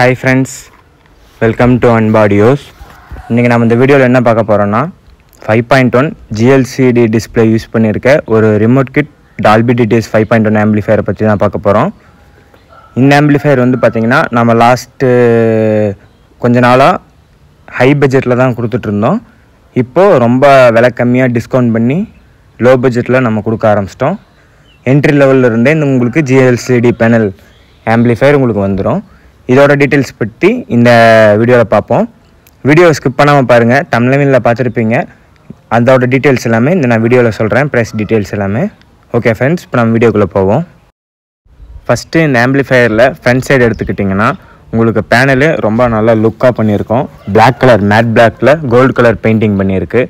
Hi friends, welcome to Unbodios. இன்றைக்கி நம்ம இந்த வீடியோவில் என்ன பார்க்க போகிறோன்னா 5.1 GLCD டிஸ்பிளே யூஸ் பண்ணியிருக்க ஒரு ரிமோட் கிட் Dolby DTS 5.1 ஆம்பிளிஃபையரை பற்றி தான் பார்க்க போகிறோம். இந்த ஆம்பிளிஃபையர் வந்து பார்த்திங்கன்னா நம்ம லாஸ்ட்டு கொஞ்ச நாளாக ஹை பட்ஜெட்டில் தான் கொடுத்துட்ருந்தோம். இப்போது ரொம்ப விலை கம்மியாக டிஸ்கவுண்ட் பண்ணி லோ பட்ஜெட்டில் நம்ம கொடுக்க ஆரம்பிச்சிட்டோம். என்ட்ரி லெவலில் இருந்தே உங்களுக்கு GLCD பேனல் ஆம்பிளிஃபையர் உங்களுக்கு வந்துடும். இதோட டீட்டெயில்ஸ் பற்றி இந்த வீடியோவில் பார்ப்போம். வீடியோ ஸ்கிப் பண்ணாமல் பாருங்கள், தமிழில் பார்த்துருப்பீங்க. அதோட டீட்டெயில்ஸ் எல்லாமே இந்த நான் வீடியோவில் சொல்கிறேன், ப்ரைஸ் டீட்டெயில்ஸ் எல்லாமே. ஓகே ஃப்ரெண்ட்ஸ், இப்போ நம்ம வீடியோக்குள்ளே போவோம். ஃபஸ்ட்டு இந்த ஆம்பிளிஃபையரில் ஃப்ரண்ட் சைடு எடுத்துக்கிட்டிங்கன்னா உங்களுக்கு பேனலு ரொம்ப நல்லா லுக்காக பண்ணியிருக்கோம். பிளாக் கலர் மேட் பிளாக்கில் கோல்டு கலர் பெயிண்டிங் பண்ணியிருக்கு.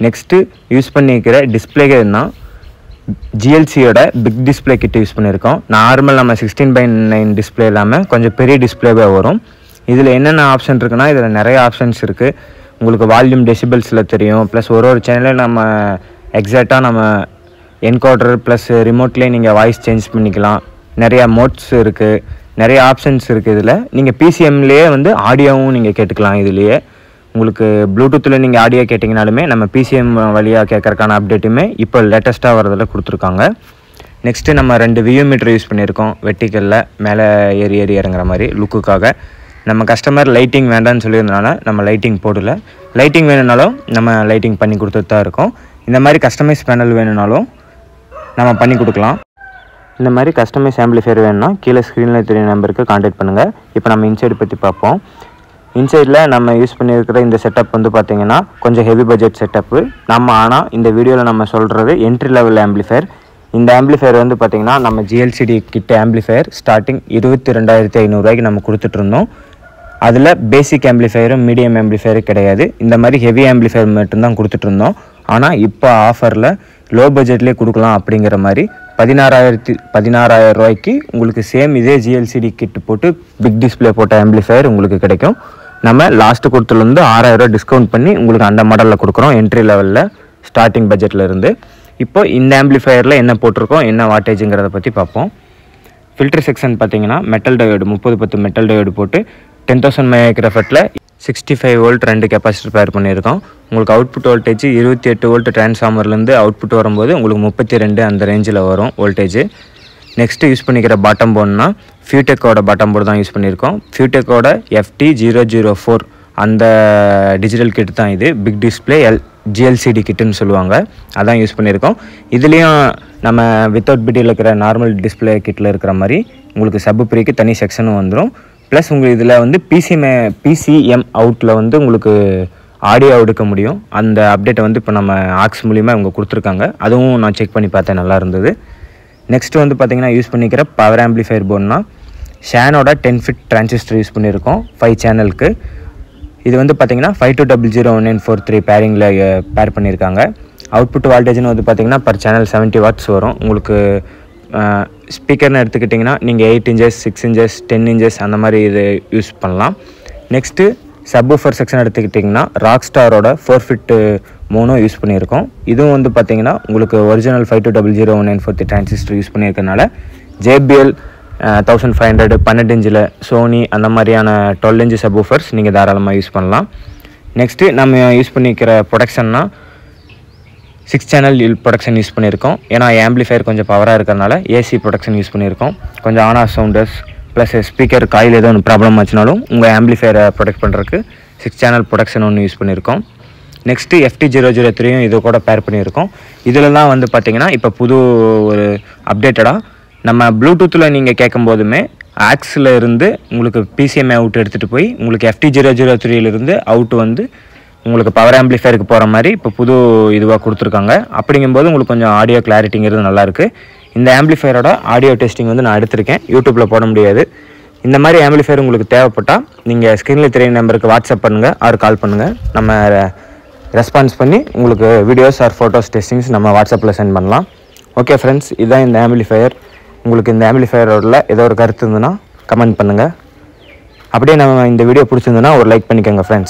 நெக்ஸ்ட்டு யூஸ் பண்ணியிருக்கிற டிஸ்பிளேனா ஜிஎல்சியோட பிக் டிஸ்பிளே கிட்ட யூஸ் பண்ணியிருக்கோம். நார்மல் நம்ம 16:9 டிஸ்பிளே இல்லாமல் கொஞ்சம் பெரிய டிஸ்பிளேவாக வரும். இதில் என்னென்ன ஆப்ஷன் இருக்குன்னா, இதில் நிறைய ஆப்ஷன்ஸ் இருக்குது. உங்களுக்கு வால்யூம் டெசிபிள்ஸில் தெரியும். ப்ளஸ் ஒரு சேனலில் நம்ம எக்ஸாக்டாக நம்ம என்கோடர் ப்ளஸ் ரிமோட்லேயே நீங்கள் வாய்ஸ் சேஞ்ச் பண்ணிக்கலாம். நிறையா மோட்ஸ் இருக்குது, நிறைய ஆப்ஷன்ஸ் இருக்குது. இதில் நீங்கள் பிசிஎம்லேயே வந்து ஆடியோவும் நீங்கள் கேட்டுக்கலாம். இதுலேயே உங்களுக்கு ப்ளூடூத்தில் நீங்கள் ஆடியோ கேட்டிங்கனாலுமே நம்ம பிசிஎம் வழியாக கேட்குறக்கான அப்டேட்டுமே இப்போ லேட்டஸ்ட்டாக வரதில் கொடுத்துருக்காங்க. நெக்ஸ்ட்டு நம்ம 2 வியூ மீட்டர் யூஸ் பண்ணியிருக்கோம். வெர்டிக்கலில் மேலே ஏறி இறங்குற மாதிரி லுக்குக்காக. நம்ம கஸ்டமர் லைட்டிங் வேண்டான்னு சொல்லியிருந்தனால நம்ம லைட்டிங் போடல. லைட்டிங் வேணும்னாலும் நம்ம லைட்டிங் பண்ணி கொடுத்துட்டு தான் இருக்கோம். இந்த மாதிரி கஸ்டமைஸ் பேனல் வேணும்னாலும் நம்ம பண்ணி கொடுக்கலாம். இந்த மாதிரி கஸ்டமைஸ் ஆம்பிளிஃபையர் வேணும்னா கீழே ஸ்க்ரீனில் தெரிய நம்பருக்கு கான்டாக்ட் பண்ணுங்கள். இப்போ நம்ம இன்சைடு பற்றி பார்ப்போம். இன்சைடில் நம்ம யூஸ் பண்ணியிருக்கிற இந்த செட்டப் வந்து பார்த்திங்கன்னா கொஞ்சம் ஹெவி பட்ஜெட் செட்டப்பு. ஆனால் இந்த வீடியோவில் நம்ம சொல்கிறது என்ட்ரி லெவல் ஆம்பிளிஃபையர். இந்த ஆம்பிளிஃபையர் வந்து பார்த்திங்கன்னா நம்ம GLCD கிட்ட ஆம்பிளிஃபையர் ஸ்டார்டிங் 22,500 நம்ம கொடுத்துட்ருந்தோம். அதில் பேசிக் ஆம்பிளிஃபையரும் மீடியம் ஆம்பிளிஃபையரும் கிடையாது. இந்த மாதிரி ஹெவி ஆம்பிளிஃபையர் மட்டும்தான் கொடுத்துட்ருந்தோம். ஆனால் இப்போ ஆஃபரில் லோ பட்ஜெட்லேயே கொடுக்கலாம் அப்படிங்கிற மாதிரி 16,000 ரூபாய்க்கு உங்களுக்கு சேம் இதே GLCD கிட் போட்டு பிக் டிஸ்பிளே போட்ட ஆம்பிளிஃபையர் உங்களுக்கு கிடைக்கும். நம்ம லாஸ்ட்டு கொடுத்துலேருந்து 6,000 ரூபா டிஸ்கவுண்ட் பண்ணி உங்களுக்கு அந்த மாடலில் கொடுக்குறோம், என்ட்ரி லெவலில் ஸ்டார்டிங் பட்ஜெட்டில் இருந்து. இப்போ இந்த ஆம்பிளிஃபையரில் என்ன போட்டிருக்கோம், என்ன வாட்டேஜுங்கிறத பற்றி பார்ப்போம். ஃபில்டர் செக்ஷன் பார்த்தீங்கன்னா மெட்டல் டயோடு 3010 மெட்டல் டயோடு போட்டு 10,000 மைக்ரோஃபட்டில் 65 வோல்ட் 2 கெப்பாசிட்டர் பேர் பண்ணியிருக்கோம். உங்களுக்கு அவுட்புட் வோல்டேஜ் 28 வோல்ட் டிரான்ஸ்ஃபார்மர்லேருந்து அவுட்புட் வரும்போது உங்களுக்கு 32 அந்த ரேஞ்சில் வரும் வோல்டேஜ். நெக்ஸ்ட்டு யூஸ் பண்ணிக்கிற பாட்டம் போர்டுனா ஃபியூடெக்கோட பாட்டம் போர்டு தான் யூஸ் பண்ணியிருக்கோம். ஃபியூடெக்கோட FT004 அந்த டிஜிட்டல் கிட் தான் இது. பிக் டிஸ்பிளே GLCD கிட்டுன்னு சொல்லுவாங்க, அதான் யூஸ் பண்ணியிருக்கோம். இதுலேயும் நம்ம வித்தவுட் பிடியில் இருக்கிற நார்மல் டிஸ்பிளே கிட்டில் இருக்கிற மாதிரி உங்களுக்கு சப்பு ப்ரீக்கு தனி செக்ஷனும் வந்துடும். ப்ளஸ் உங்களுக்கு இதில் வந்து PCM அவுட்டில் வந்து உங்களுக்கு ஆடியோ எடுக்க முடியும். அந்த அப்டேட்டை வந்து இப்போ நம்ம ஆக்ஸ் மூலிமா இவங்க கொடுத்துருக்காங்க. அதுவும் நான் செக் பண்ணி பார்த்தேன், நல்லா இருந்தது. நெக்ஸ்ட்டு வந்து பார்த்திங்கன்னா யூஸ் பண்ணிக்கிற பவர் ஆம்பிளிஃபையர் போர்டுனா ஷானோட 10 ஃபிட் டிரான்சிஸ்டர் யூஸ் பண்ணியிருக்கோம் 5 சேனலுக்கு. இது வந்து பார்த்திங்கன்னா 52001943 பேரிங்கில் பேர் பண்ணியிருக்காங்க. அவுட்புட் வால்டேஜ்னு வந்து பார்த்திங்கன்னா பர் சேனல் 70 வாட்ஸ் வரும். உங்களுக்கு ஸ்பீக்கர்னு எடுத்துக்கிட்டிங்கன்னா நீங்கள் 8 இன்ச்சஸ் 6 இன்ச்சஸ் 10 இன்ச்சஸ் அந்த மாதிரி இது யூஸ் பண்ணலாம். நெக்ஸ்ட்டு சப்வூஃபர் செக்ஷன் எடுத்துக்கிட்டிங்கன்னா ராக்ஸ்டாரோட 4 ஃபிட் 3 யூஸ் பண்ணியிருக்கோம். இதுவும் வந்து பார்த்திங்கன்னா உங்களுக்கு ஒரிஜினல் 52001943 டிரான்சிஸ்டர் யூஸ் பண்ணியிருக்கனால JBL 1500 12 இன்ச்சில் சோனி அந்த மாதிரியான 12 இன்ச் சப்வூஃபர்ஸ் நீங்கள் தாராளமாக யூஸ் பண்ணலாம். நெக்ஸ்ட்டு நம்ம யூஸ் பண்ணிக்கிற ப்ரொடக்ஷன்னா 6 சேனல் ப்ரொடக்ஷன் யூஸ் பண்ணியிருக்கோம். ஏன்னா ஆம்பிளிஃபையர் கொஞ்சம் பவராக இருக்கிறனால AC ப்ரொடக்ஷன் யூஸ் பண்ணியிருக்கோம். கொஞ்சம் on off Sounders plus speaker coil ஏதோ ஒன்று ப்ராப்ளம் ஆச்சுனாலும் உங்கள் ஆம்பிளிஃபையரை ப்ரொடெக்ட் பண்ணுறதுக்கு 6 சேனல் ப்ரொடக்ஷன் ஒன்று யூஸ் பண்ணியிருக்கோம். நெக்ஸ்ட்டு FT003 இது கூட பேர் பண்ணியிருக்கோம். இதில் தான் வந்து பார்த்திங்கன்னா இப்போ புது ஒரு அப்டேட்டடாக நம்ம ப்ளூடூத்தில் நீங்கள் கேட்கும்போதுமே ஆக்ஸில் இருந்து உங்களுக்கு PCM அவுட் எடுத்துகிட்டு போய் உங்களுக்கு FT003 அவுட்டு வந்து உங்களுக்கு பவர் ஆம்பிளிஃபையருக்கு போகிற மாதிரி இப்போ புது இதுவாக கொடுத்துருக்காங்க. அப்படிங்கும்போது உங்களுக்கு கொஞ்சம் ஆடியோ கிளாரிட்டிங்கிறது நல்லாயிருக்கு. இந்த ஆம்பிளிஃபையரோட ஆடியோ டெஸ்டிங் வந்து நான் எடுத்திருக்கேன், யூடியூப்பில் போட முடியாது. இந்த மாதிரி ஆம்பிளிஃபையர் உங்களுக்கு தேவைப்பட்டால் நீங்கள் ஸ்க்ரீனில் தெரிய நம்பருக்கு வாட்ஸ்அப் பண்ணுங்கள் ஆர் கால் பண்ணுங்கள். நம்ம ரெஸ்பான்ஸ் பண்ணி உங்களுக்கு வீடியோஸ் ஆர் ஃபோட்டோஸ் டெஸ்டிங்ஸ் நம்ம வாட்ஸ்அப்பில் சென்ட் பண்ணலாம். ஓகே ஃப்ரெண்ட்ஸ், இதுதான் இந்த ஆம்பிளிஃபையர். உங்களுக்கு இந்த ஆம்பிளிஃபையரோட ஏதோ ஒரு கருத்து இருந்ததுன்னா கமெண்ட் பண்ணுங்கள். அப்படியே நம்ம இந்த வீடியோ பிடிச்சிருந்ததுன்னா ஒரு லைக் பண்ணிக்கோங்க ஃப்ரெண்ட்ஸ்.